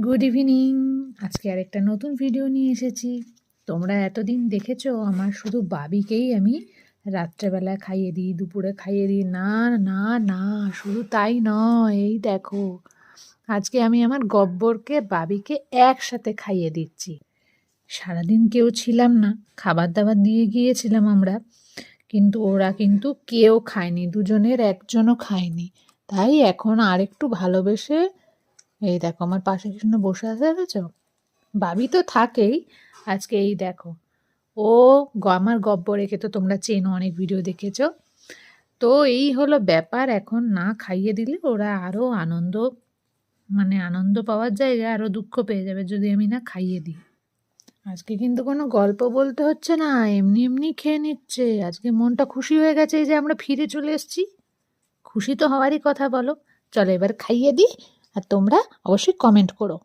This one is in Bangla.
Good evening. আজকে আরেকটা নতুন ভিডিও নিয়ে এসেছি। তোমরা এতদিন দেখেছো আমার শুধু বাবিকেই আমি রাত্রেবেলা খাইয়ে দিই, দুপুরে খাইয়ে দিই। না না না, শুধু তাই নয়, এই দেখো আজকে আমি আমার গব্বরকে বাবিকে একসাথে খাইয়ে দিচ্ছি। সারাদিন কেউ ছিলাম না, খাবার দাবার দিয়ে গিয়েছিলাম আমরা, কিন্তু ওরা কিন্তু কেউ খায়নি, দুজনের একজনও খায়নি। তাই এখন আরেকটু ভালোবেসে, এই দেখো আমার পাশে কৃষ্ণ বসে আছে, দেখেছো? ভাবি তো থাকেই, আজকে এই দেখো ও আমার গব্বরেকে তো তোমরা চেনো, অনেক ভিডিও দেখেছো। তো এই হলো ব্যাপার, এখন না খাইয়ে দিলে ওরা আরো আনন্দ, মানে আনন্দ পাওয়ার জায়গায় আরো দুঃখ পেয়ে যাবে যদি আমি না খাইয়ে দিই। আজকে কিন্তু কোনো গল্প বলতে হচ্ছে না, এমনি এমনি খেয়ে নিচ্ছে। আজকে মনটা খুশি হয়ে গেছে এই যে আমরা ফিরে চলে এসেছি। খুশি তো হওয়ারই কথা, বলো। চলো এবার খাইয়ে দিই, আর তোমরা অবশ্যই কমেন্ট করো।